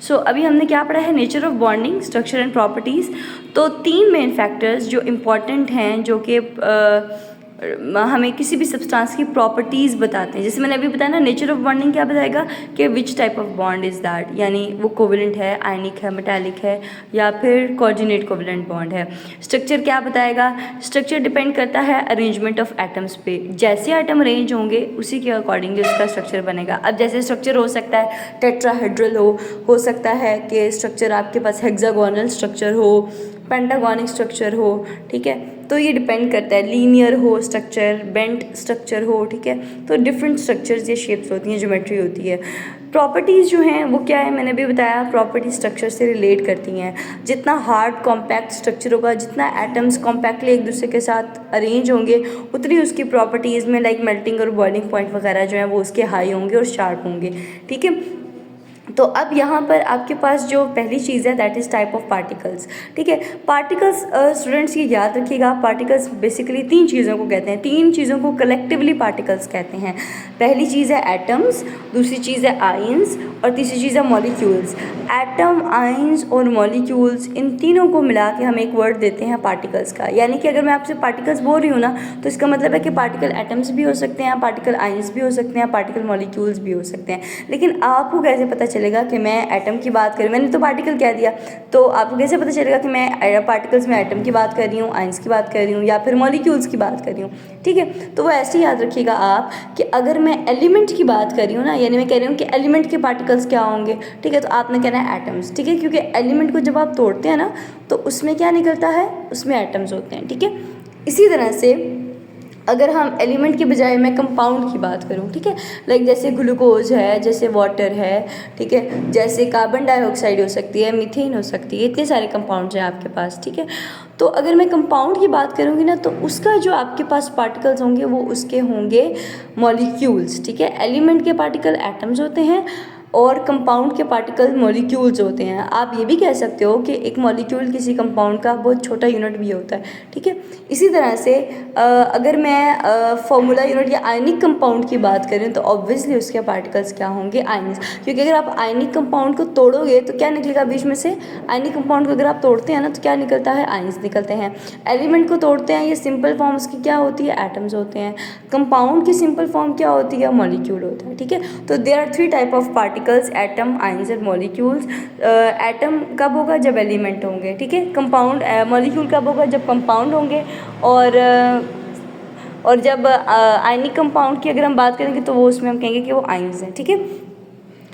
सो अभी हमने क्या पढ़ा है, nature of bonding, structure and properties. तो 3 मेन फैक्टर्स जो इम्पॉर्टेंट हैं, जो कि हमें किसी भी सब्सटेंस की प्रॉपर्टीज़ बताते हैं। जैसे मैंने अभी बताया ना, नेचर ऑफ बॉन्डिंग क्या बताएगा कि which type of bond is that, यानी वो कोवेलेंट है, आयनिक है, मेटालिक है, या फिर कोऑर्डिनेट कोवेलेंट बॉन्ड है। स्ट्रक्चर क्या बताएगा, स्ट्रक्चर डिपेंड करता है अरेंजमेंट ऑफ एटम्स पे, जैसे एटम अरेंज होंगे उसी के अकॉर्डिंगली उसका स्ट्रक्चर बनेगा। अब जैसे स्ट्रक्चर हो सकता है टेट्राहेड्रल हो सकता है कि स्ट्रक्चर आपके पास हेक्सागोनल स्ट्रक्चर हो, पेंटागोनिक स्ट्रक्चर हो, ठीक है। तो ये डिपेंड करता है, लीनियर हो स्ट्रक्चर, बेंट स्ट्रक्चर हो, ठीक है। तो डिफरेंट स्ट्रक्चर्स या शेप्स होती हैं, ज्योमेट्री होती है। प्रॉपर्टीज़ जो हैं वो क्या है, मैंने भी बताया, प्रॉपर्टी स्ट्रक्चर से रिलेट करती हैं। जितना हार्ड कॉम्पैक्ट स्ट्रक्चर होगा, जितना एटम्स कॉम्पैक्टली एक दूसरे के साथ अरेंज होंगे, उतनी उसकी प्रॉपर्टीज़ में लाइक मेल्टिंग और बॉइलिंग पॉइंट वगैरह जो है वो उसके हाई होंगे और शार्प होंगे, ठीक है। तो अब यहाँ पर आपके पास जो पहली चीज़ है that is type of particles, ठीक है। पार्टिकल्स स्टूडेंट्स ये याद रखिएगा, पार्टिकल्स बेसिकली 3 चीज़ों को कहते हैं, 3 चीज़ों को कलेक्टिवली पार्टिकल्स कहते हैं। पहली चीज़ है एटम्स, दूसरी चीज़ है आयंस, और तीसरी चीज़ है मॉलिक्यूल्स। एटम, आयंस और मॉलिक्यूल्स, इन तीनों को मिला के हम एक वर्ड देते हैं पार्टिकल्स का। यानी कि अगर मैं आपसे पार्टिकल्स बोल रही हूँ ना, तो इसका मतलब है कि पार्टिकल एटम्स भी हो सकते हैं, पार्टिकल आयंस भी हो सकते हैं, पार्टिकल मॉलिक्यूल्स भी हो सकते हैं। लेकिन आपको कैसे पता चलेगा कि मैं एटम की बात कर रही हूँ, मैंने तो पार्टिकल कह दिया, तो आपको कैसे पता चलेगा कि मैं पार्टिकल्स में एटम की बात कर रही हूँ, आयंस की बात कर रही हूँ, या फिर मॉलिक्यूल्स की बात कर रही हूँ, ठीक है। तो वो ऐसे ही याद रखिएगा आप कि अगर मैं एलिमेंट की बात कर रही हूँ ना, यानी मैं कह रही हूँ कि एलिमेंट के पार्टिकल्स क्या होंगे, ठीक है, तो आपने कहना है एटम्स, ठीक है, क्योंकि एलिमेंट को जब आप तोड़ते हैं ना तो उसमें क्या निकलता है, उसमें एटम्स होते हैं, ठीक है। इसी तरह से अगर हम एलिमेंट के बजाय मैं कंपाउंड की बात करूं, ठीक है, लाइक जैसे ग्लूकोज है, जैसे वाटर है, ठीक है, जैसे कार्बन डाइऑक्साइड हो सकती है, मीथेन हो सकती है, इतने सारे कंपाउंड्स हैं आपके पास, ठीक है। तो अगर मैं कंपाउंड की बात करूंगी ना, तो उसका जो आपके पास पार्टिकल्स होंगे वो उसके होंगे मॉलिक्यूल्स, ठीक है। एलिमेंट के पार्टिकल एटम्स होते हैं और कंपाउंड के पार्टिकल मॉलिक्यूल्स होते हैं। आप ये भी कह सकते हो कि एक मॉलिक्यूल किसी कंपाउंड का बहुत छोटा यूनिट भी होता है, ठीक है। इसी तरह से अगर मैं फॉर्मूला यूनिट या आयनिक कंपाउंड की बात करें तो ऑब्वियसली उसके पार्टिकल्स क्या होंगे, आयंस, क्योंकि अगर आप आयनिक कंपाउंड को तोड़ोगे तो क्या निकलेगा बीच में से, आयनिक कंपाउंड को अगर आप तोड़ते हैं ना तो क्या निकलता है, आयंस निकलते हैं। एलिमेंट को तोड़ते हैं, ये सिंपल फॉर्म उसकी क्या होती है, एटम्स होते हैं। कंपाउंड की सिंपल फॉर्म क्या होती है, मॉलिक्यूल होता है, ठीक है। तो there are 3 type of particles, atom, ions and molecules. Atom कब होगा, जब एलिमेंट होंगे, ठीक है। कंपाउंड मॉलिक्यूल कब होगा, जब कंपाउंड होंगे। और जब आयनिक कंपाउंड की अगर हम बात करेंगे तो वो उसमें हम कहेंगे कि वो आयंस हैं, ठीक है।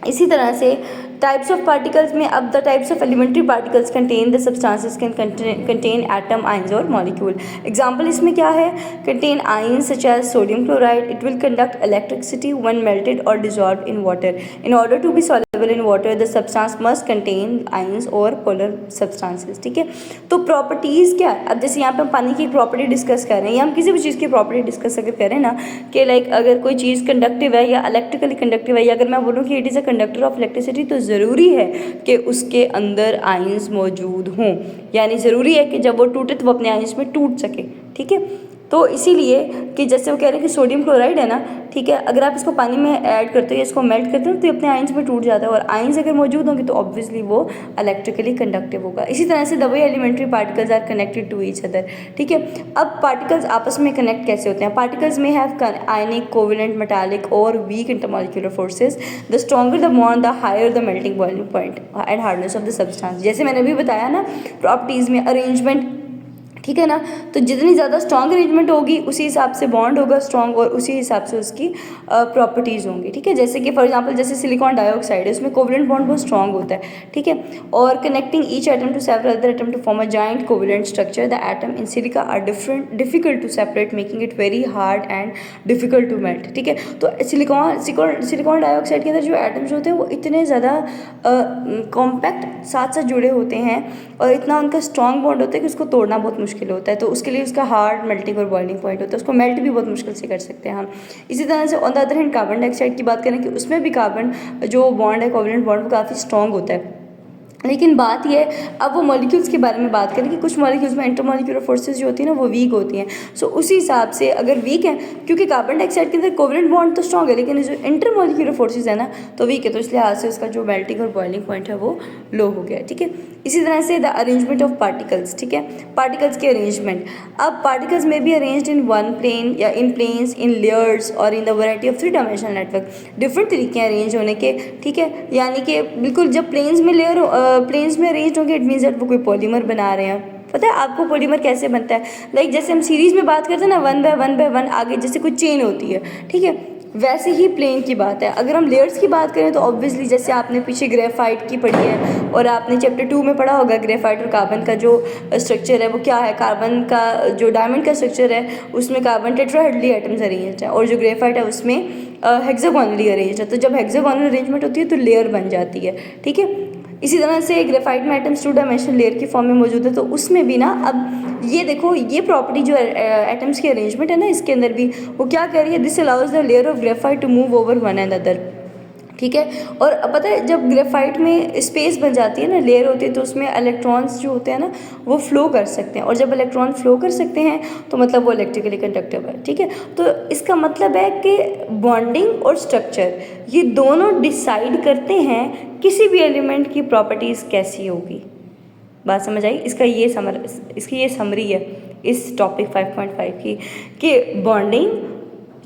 इसी तरह से टाइप्स ऑफ पार्टिकल्स में, अब the types of elementary particles contain the substances can contain atom, ions और मॉलिक्यूल। एग्जांपल इसमें क्या है, contain ions such as sodium chloride, it will conduct electricity when melted और dissolved in water. In order to be soluble in water the substance must contain ions और polar substances, ठीक है। तो properties क्या, अब जैसे यहाँ पे हम पानी की प्रॉपर्टी डिस्कस कर रहे हैं या हम किसी भी चीज़ की प्रॉपर्टी डिस्कस अगर करें ना, कि लाइक अगर कोई चीज़ कंडक्टिव है या इलेक्ट्रिकली कंडक्टिव है, या अगर मैं बोलूँ कि it is a conductor of electricity, तो ज़रूरी है कि उसके अंदर आयंस मौजूद हों, यानी ज़रूरी है कि जब वो टूटे तो वो अपने आयंस में टूट सके, ठीक है। तो इसीलिए कि जैसे वो कह रहे हैं कि सोडियम क्लोराइड है ना, ठीक है, अगर आप इसको पानी में ऐड करते हो या इसको मेल्ट करते हो तो ये अपने आयंस में टूट जाता है, और आयंस अगर मौजूद होंगे तो ऑब्वियसली वो इलेक्ट्रिकली कंडक्टिव होगा। इसी तरह से the way elementary particles are connected to each other, ठीक है। अब पार्टिकल्स आपस में कनेक्ट कैसे होते हैं, पार्टिकल्स में हैव आयनिक, कोवेलेंट, मेटालिक और weak intermolecular forces. The stronger the bond the higher the melting boiling point and hardness of the substance. जैसे मैंने भी बताया ना प्रॉपर्टीज़ में, अरेंजमेंट, ठीक है ना, तो जितनी ज़्यादा स्ट्रॉन्ग अरेंजमेंट होगी उसी हिसाब से बॉन्ड होगा स्ट्रॉन्ग, और उसी हिसाब से उसकी प्रॉपर्टीज़ होंगी, ठीक है। जैसे कि फॉर एग्जांपल जैसे सिलिकॉन डाइऑक्साइड है, उसमें कोवेलेंट बॉन्ड बहुत स्ट्रॉन्ग होता है, ठीक है, और connecting each atom to several other atom to form a joint covalent structure. The atom in silica are difficult to separate, making it very hard and difficult to melt, ठीक है। तो silicon dioxide के अंदर जो atoms होते हैं वो इतने ज़्यादा कॉम्पैक्ट साथ साथ जुड़े होते हैं और इतना उनका स्ट्रॉन्ग बॉन्ड होता है कि उसको तोड़ना बहुत मुश्किल होता है, तो उसके लिए उसका हार्ड मेल्टिंग और बॉइलिंग पॉइंट होता है, उसको मेल्ट भी बहुत मुश्किल से कर सकते हैं हम। इसी तरह से on the other hand carbon dioxide की बात करें कि उसमें भी कार्बन जो बॉन्ड है, कोवेलेंट बॉन्ड, वो काफ़ी स्ट्रॉन्ग होता है, लेकिन बात ये है, अब वो मॉलिक्यूल्स के बारे में बात करें कि कुछ मॉलिक्यूल्स में इंटरमॉलिक्यूलर फोर्सेस जो होती हैं ना वो वीक होती हैं। सो उसी हिसाब से अगर वीक है, क्योंकि कार्बन डाइऑक्साइड के अंदर कोवलेंट बॉन्ड तो स्ट्रॉन्ग है, लेकिन जो इंटरमॉलिक्यूलर फोर्सेस है ना तो वीक है, तो इस लिहाज से उसका जो मेल्टिंग और बॉइलिंग पॉइंट है वो लो हो गया है। ठीक है, इसी तरह से द अरेंजमेंट ऑफ पार्टिकल्स, ठीक है, पार्टिकल्स के अरेंजमेंट। अब पार्टिकल्स में be arranged in one plane या इन प्लेन्स, इन लेयर्स और in the variety of 3 dimensional network. Different तरीके हैं अरेंज होने के, ठीक है, यानी कि बिल्कुल जब प्लेन्स में प्लेन्स में अरेंज होंगे इट मीन्स दैट वो कोई पॉलीमर बना रहे हैं। पता है आपको पॉलीमर कैसे बनता है? लाइक जैसे हम सीरीज़ में बात करते हैं ना, 1 बाय 1 आगे जैसे कोई चेन होती है, ठीक है, वैसे ही प्लेन की बात है। अगर हम लेयर्स की बात करें तो ऑब्वियसली जैसे आपने पीछे ग्रेफाइट की पढ़ी है और आपने चैप्टर 2 में पढ़ा होगा ग्रेफाइट और कार्बन का जो स्ट्रक्चर है वो क्या है। कार्बन का जो डायमंड का स्ट्रक्चर है उसमें कार्बन टेट्राहेड्रली एटम्स अरेंज्ड है और जो ग्रेफाइट है उसमें हेक्सागोनली अरेंज्ड है। तो जब हेक्सागोनल अरेंजमेंट होती है तो लेयर बन जाती है, ठीक है। इसी तरह से ग्रेफाइट में एटम्स 2 डायमेंशनल लेयर की फॉर्म में मौजूद है, तो उसमें भी ना अब ये देखो ये प्रॉपर्टी जो एटम्स की अरेंजमेंट है ना इसके अंदर भी वो क्या कर रही है, this allows the layer of graphite to move over one another, ठीक है। और पता है जब ग्रेफाइट में स्पेस बन जाती है ना, लेयर होती है, तो उसमें इलेक्ट्रॉन्स जो होते हैं ना वो फ्लो कर सकते हैं, और जब इलेक्ट्रॉन फ्लो कर सकते हैं तो मतलब वो इलेक्ट्रिकली कंडक्टिव है, ठीक है। तो इसका मतलब है कि बॉन्डिंग और स्ट्रक्चर ये दोनों डिसाइड करते हैं किसी भी एलिमेंट की प्रॉपर्टीज़ कैसी होगी। बात समझ आई? इसकी ये समरी है इस टॉपिक 5.5 की, कि बॉन्डिंग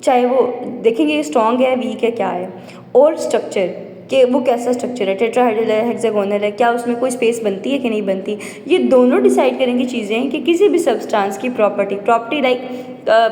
चाहे वो देखेंगे स्ट्रॉन्ग है वीक है क्या है, और स्ट्रक्चर कि वो कैसा स्ट्रक्चर है, टेट्राहेड्रल है, हेक्सागोनल है, क्या उसमें कोई स्पेस बनती है कि नहीं बनती। ये दोनों डिसाइड करेंगी चीज़ें कि किसी भी सब्सटेंस की property like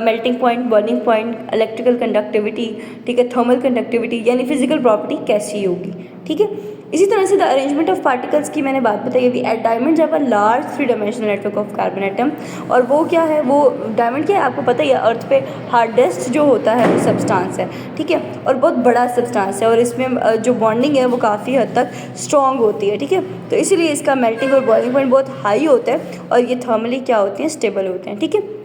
melting point, boiling point, electrical conductivity, ठीक है, थर्मल कंडक्टिविटी, यानी फिजिकल प्रॉपर्टी कैसी होगी, ठीक है। इसी तरह से द अरेंजमेंट ऑफ पार्टिकल्स की मैंने बात बताई अभी। Diamond have a large 3 dimensional network of carbon atom, और वो क्या है, वो डायमंड क्या है आपको पता ही है, अर्थ पे हार्डेस्ट जो होता है वो सब्सटेंस है, ठीक है, और बहुत बड़ा सब्सटेंस है, और इसमें जो बॉन्डिंग है वो काफ़ी हद तक स्ट्रॉन्ग होती है, ठीक है। तो इसीलिए इसका मेल्टिंग और बॉइलिंग पॉइंट बहुत हाई होता है, और ये थर्मली क्या होते हैं, स्टेबल होते हैं, ठीक है।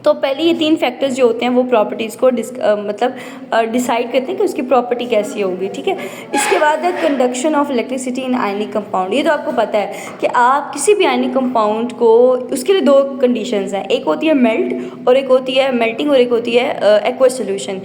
तो पहले ये 3 फैक्टर्स जो होते हैं वो प्रॉपर्टीज़ को डिसाइड करते हैं कि उसकी प्रॉपर्टी कैसी होगी, ठीक है। इसके बाद है conduction of electricity in ionic compound. ये तो आपको पता है कि आप किसी भी आयनिक कंपाउंड को, उसके लिए 2 कंडीशंस हैं, एक होती है मेल्ट और एक होती है मेल्टिंग और एक होती है एक्वस सोल्यूशन।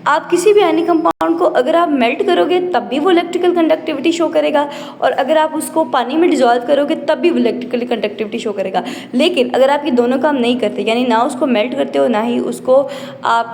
आप किसी भी आयनिक कंपाउंड को अगर आप मेल्ट करोगे तब भी वो इलेक्ट्रिकल कंडक्टिविटी शो करेगा, और अगर आप उसको पानी में डिजॉल्व करोगे तब भी वो इलेक्ट्रिकल कंडक्टिविटी शो करेगा। लेकिन अगर आप ये दोनों काम नहीं करते, यानी ना उसको मेल्ट करते हो ना ही उसको आप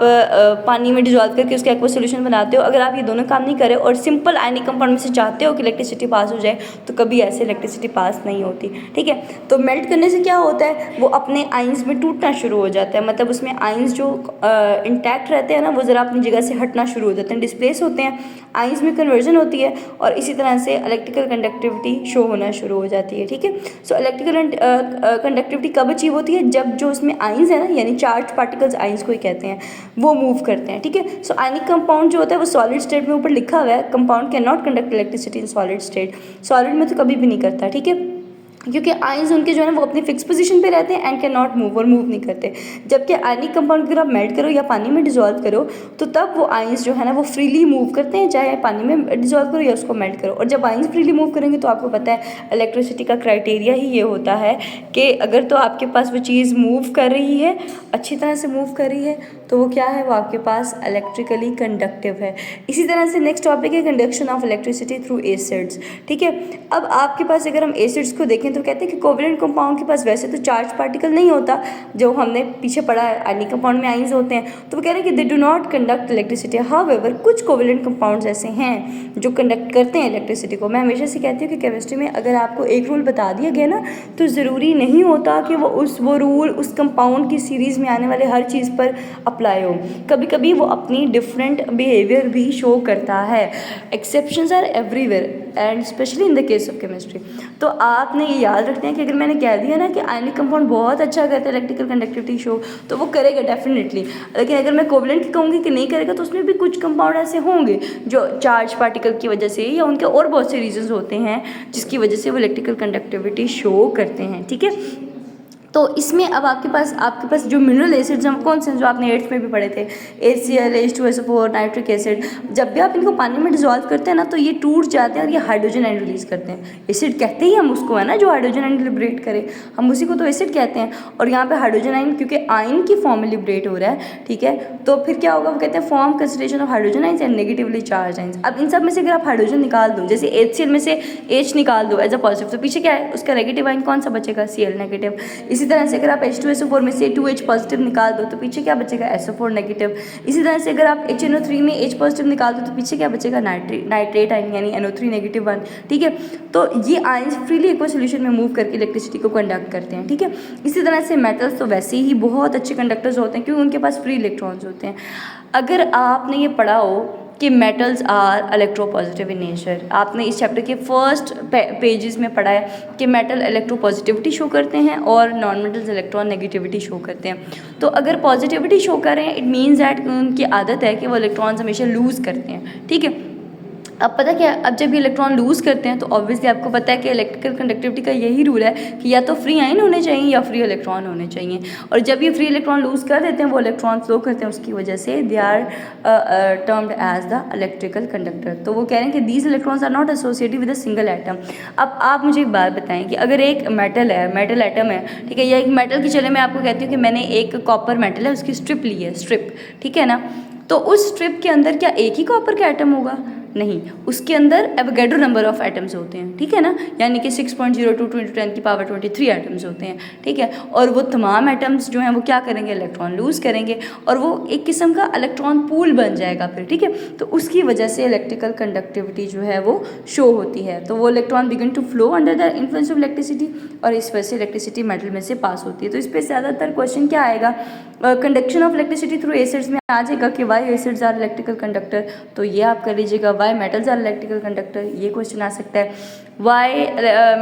पानी में डिजॉल्व करके उसका एक्वा सोल्यूशन बनाते हो, अगर आप ये दोनों काम नहीं करे और सिंपल आयनिक कंपाउंड में से चाहते हो कि इलेक्ट्रिसिटी पास हो जाए, तो कभी ऐसे इलेक्ट्रिसिटी पास नहीं होती, ठीक है। तो मेल्ट करने से क्या होता है, वो अपने आइंस में टूटना शुरू हो जाता है, मतलब उसमें आइंस जो इंटैक्ट रहते हैं ना वो ज़रा अपनी जगह से हटना शुरू हो जाते हैं, डिस्प्लेस होते हैं, आइंस में कन्वर्जन होती है, और इसी तरह से इलेक्ट्रिकल कंडक्टिविटी शो होना शुरू हो जाती है, ठीक है। सो इलेक्ट्रिकल कंडक्टिविटी कब अचीव होती है, जब जो उसमें आइंस है ना, यानी चार्ज पार्टिकल्स आइंस को ही कहते हैं, वो मूव करते हैं, ठीक है। सो आयनिक कंपाउंड जो होता है वो सॉलिड स्टेट में ऊपर लिखा हुआ है, compound can not conduct electricity in solid state, solid में तो कभी भी नहीं करता, ठीक है, क्योंकि आइंस उनके जो है वो अपनी फिक्स पोजीशन पे रहते हैं एंड कैन नॉट मूव, और मूव नहीं करते। जबकि आयनिक कंपाउंड अगर आप मेल्ट करो या पानी में डिजॉल्व करो तो तब वो आइंस जो है ना वो फ्रीली मूव करते हैं, चाहे पानी में डिजॉल्व करो या उसको मेल्ट करो। और जब आइंस फ्रीली मूव करेंगे तो आपको पता है इलेक्ट्रिसिटी का क्राइटेरिया ही ये होता है कि अगर तो आपके पास वो चीज़ मूव कर रही है, अच्छी तरह से मूव कर रही है, तो वो क्या है, वो आपके पास इलेक्ट्रिकली कंडक्टिव है। इसी तरह से नेक्स्ट टॉपिक है conduction of electricity through acids, ठीक है। अब आपके पास अगर हम एसिड्स को देखें तो कहते हैं कि कोवलेंट कंपाउंड के पास वैसे तो चार्ज पार्टिकल नहीं होता, जो हमने पीछे पढ़ा है आयनिक कंपाउंड में आइंस होते हैं, तो वो कह रहे हैं कि they do not conduct electricity. However कुछ कोवलेंट कंपाउंड्स ऐसे हैं जो कंडक्ट करते हैं इलेक्ट्रिसिटी को। मैं हमेशा से कहती हूँ कि केमिस्ट्री में अगर आपको एक रूल बता दिया गया ना तो ज़रूरी नहीं होता कि वो रूल उस कंपाउंड की सीरीज़ में आने वाले हर चीज़ पर अप्लाई हो, कभी कभी वो अपनी डिफरेंट बिहेवियर भी शो करता है। Exceptions are everywhere and specially in the case of chemistry. तो आपने ये याद रखते हैं कि अगर मैंने कह दिया ना कि आयनिक कंपाउंड बहुत अच्छा करता है इलेक्ट्रिकल कंडक्टिविटी शो, तो वो करेगा डेफिनेटली। लेकिन अगर मैं कोवलेंट की कहूँगी कि नहीं करेगा, तो उसमें भी कुछ कंपाउंड ऐसे होंगे जो चार्ज पार्टिकल की वजह से या उनके और बहुत से रीजंस होते हैं जिसकी वजह से वो इलेक्ट्रिकल कंडक्टिविटी शो करते हैं, ठीक है। तो इसमें अब आपके पास जो मिनरल एसिड्स हैं कौन से हैं, जो आपने 8th में भी पढ़े थे, HCl, H2SO4, नाइट्रिक एसिड। जब भी आप इनको पानी में डिजोल्व करते हैं ना तो ये टूट जाते हैं और ये हाइड्रोजन आयन रिलीज करते हैं। एसिड कहते ही हम उसको है ना, जो हाइड्रोजन आयन लिबरेट करे, हम उसी को तो एसिड कहते हैं। और यहाँ पे हाइड्रोजन आयन क्योंकि आयन की फॉर्म में लिबरेट हो रहा है, ठीक है, तो फिर क्या होगा, वो कहते हैं form concentration of hydrogen ions and negatively charge ions. अब इन सब में से अगर आप हाइड्रोजन निकाल दो, जैसे HCl में से H निकाल दो एज अ पॉजिटिव, तो पीछे क्या है, उसका नेगेटिव आयन कौन सा बचेगा, Cl नेगेटिव। इसी तरह से अगर आप H2SO4 में से 2H पॉजिटिव निकाल दो तो पीछे क्या बचेगा, SO4 नेगेटिव। इसी तरह से अगर आप HNO3 में H पॉजिटिव निकाल दो तो पीछे क्या बचेगा, नाइट्रेट आयन यानी NO3 नेगेटिव 1, ठीक है। तो ये आयंस फ्रीली एक्वा सॉल्यूशन में मूव करके इलेक्ट्रिसिटी को कंडक्ट करते हैं, ठीक है। इसी तरह से मेटल्स तो वैसे ही बहुत अच्छे कंडक्टर्स होते हैं क्योंकि उनके पास फ्री इलेक्ट्रॉन्स होते हैं। अगर आपने ये पढ़ा हो कि metals are electropositive in nature, आपने इस चैप्टर के फर्स्ट पेजेस में पढ़ा है कि मेटल इलेक्ट्रोपॉजिटिविटी शो करते हैं और non metals electron negativity show करते हैं। तो अगर पॉजिटिविटी शो करें इट मीन्स दैट उनकी आदत है कि वो इलेक्ट्रॉन्स हमेशा लूज़ करते हैं, ठीक है। अब पता क्या है, अब जब ये इलेक्ट्रॉन लूज़ करते हैं तो ऑब्वियसली आपको पता है कि इलेक्ट्रिकल कंडक्टिविटी का यही रूल है कि या तो फ्री आयन होने चाहिए या फ्री इलेक्ट्रॉन होने चाहिए। और जब ये फ्री इलेक्ट्रॉन लूज़ कर देते हैं, वो इलेक्ट्रॉन फ्लो करते हैं, उसकी वजह से they are termed as the electrical conductor. तो वो कह रहे हैं कि these electrons are not associated with a single atom. अब आप मुझे एक बात बताएं कि अगर एक मेटल है, मेटल एटम है, ठीक है, या एक मेटल की, चले मैं आपको कहती हूँ कि मैंने एक कॉपर मेटल है उसकी स्ट्रिप ली है, स्ट्रिप, ठीक है ना, तो उस स्ट्रिप के अंदर क्या एक ही कॉपर का एटम होगा, नहीं, उसके अंदर एवोगैड्रो नंबर ऑफ एटम्स होते हैं, ठीक है ना, यानी कि 6.02 × 10⁻23 एटम्स होते हैं, ठीक है। और वो तमाम एटम्स जो हैं वो क्या करेंगे, इलेक्ट्रॉन लूज़ करेंगे और वो एक किस्म का इलेक्ट्रॉन पूल बन जाएगा फिर, ठीक है। तो उसकी वजह से इलेक्ट्रिकल कंडक्टिविटी जो है वो शो होती है। तो वो electron begin to flow under the influence of electricity और इस वजह से इलेक्ट्रिसिटी मेटल में से पास होती है। तो इस पर ज़्यादातर क्वेश्चन क्या आएगा, conduction of electricity through acids में आ जाएगा कि why acids are electrical conductor, तो ये आप कर लीजिएगा। Why metals are electrical conductor, ये क्वेश्चन आ सकता है। Why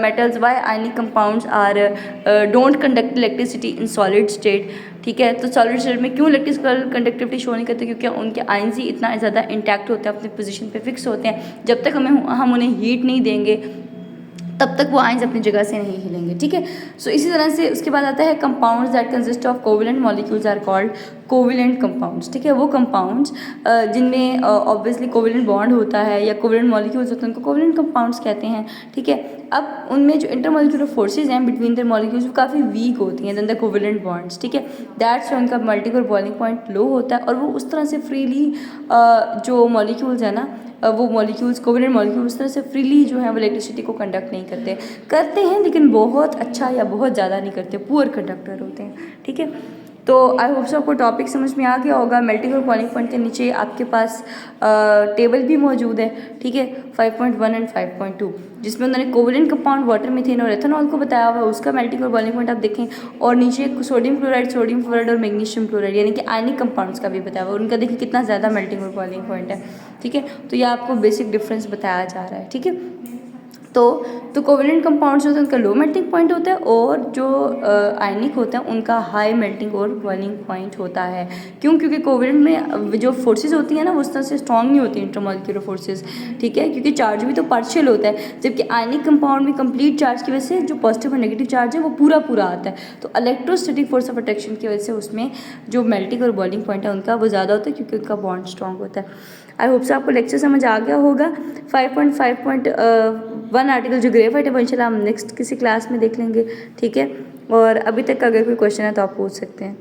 metals, why ionic compounds are don't conduct electricity in solid state, ठीक है। तो सॉलिड स्टेट में क्यों इलेक्ट्रिकल कंडक्टिविटी शो नहीं करते, क्योंकि उनके आयंस ही इतना ज़्यादा इंटैक्ट होते हैं, अपनी पोजीशन पे फिक्स होते हैं। जब तक हम उन्हें हीट नहीं देंगे तब तक वो आयंस अपनी जगह से नहीं हिलेंगे, ठीक है। सो इसी तरह से उसके बाद आता है compounds that consist of covalent molecules are called covalent compounds, ठीक है। वो कंपाउंड्स जिनमें ऑब्वियसली कोवेलेंट बॉन्ड होता है या कोवेलेंट मॉलिक्यूल्स होते हैं उनको कोवेलेंट कंपाउंड्स कहते हैं, ठीक है। अब उनमें जो इंटरमॉलिक्यूलर फोर्सेज हैं बिटवीन द मॉलिक्यूल्स वो काफ़ी वीक होती हैं देन द कोवेलेंट बॉन्ड्स, ठीक है। दैट्स उनका मल्टीपल बॉइलिंग पॉइंट लो होता है और वो उस तरह से फ्रीली जो मॉलिक्यूल्स है ना, वो मॉलिक्यूल्स, कोवेलेंट मॉलिक्यूल्स उस तरह से फ्रीली जो है वो इलेक्ट्रिसिटी को कंडक्ट नहीं करते हैं, लेकिन बहुत अच्छा या बहुत ज़्यादा नहीं करते, पुअर कंडक्टर होते हैं, ठीक है। तो आई होप सो आपको टॉपिक समझ में आ गया होगा। मेल्टिंग और बॉइलिंग पॉइंट के नीचे आपके पास टेबल भी मौजूद है, ठीक है, 5.1 एंड 5.2, जिसमें उन्होंने कोवेलेंट कंपाउंड वाटर, मीथेन और एथेनॉल को बताया हुआ है, उसका मेल्टिंग और बॉइलिंग पॉइंट आप देखें। और नीचे सोडियम क्लोराइड, सोडियम फ्लोराइड और मैग्नीशियम क्लोराइड यानी कि आयनिक कंपाउंड्स का भी बताया हुआ है, उनका देखिए कितना ज़्यादा मेल्टिंग और बॉइलिंग पॉइंट है, ठीक है। तो ये आपको बेसिक डिफरेंस बताया जा रहा है, ठीक है। तो कोवेलेंट कंपाउंड्स होते हैं उनका लो मेल्टिंग पॉइंट होता है और जो आयनिक होते हैं उनका हाई मेल्टिंग और बॉइलिंग पॉइंट होता है। क्यों? क्योंकि कोवेलेंट में जो फोर्सेज होती हैं ना वो उस तरह से स्ट्रॉन्ग नहीं होती इंटरमॉलिक्यूलर फोर्सेज, ठीक है, क्योंकि चार्ज भी तो पार्शियल होता है, जबकि आयनिक कंपाउंड में कंप्लीट चार्ज की वजह से जो पॉजिटिव और नेगेटिव चार्ज है वो पूरा आता है। तो इलेक्ट्रोस्टैटिक फोर्स ऑफ अट्रैक्शन की वजह से उसमें जो मेल्टिंग और बॉइलिंग पॉइंट है उनका वो ज़्यादा होता है क्योंकि उनका बॉन्ड स्ट्रॉन्ग होता है। आई होप से आपको लेक्चर समझ आ गया होगा। 5.5.1 आर्टिकल जो ग्रेफाइट है वो इंशाल्लाह हम नेक्स्ट किसी क्लास में देख लेंगे, ठीक है। और अभी तक का अगर कोई क्वेश्चन है तो आप पूछ सकते हैं।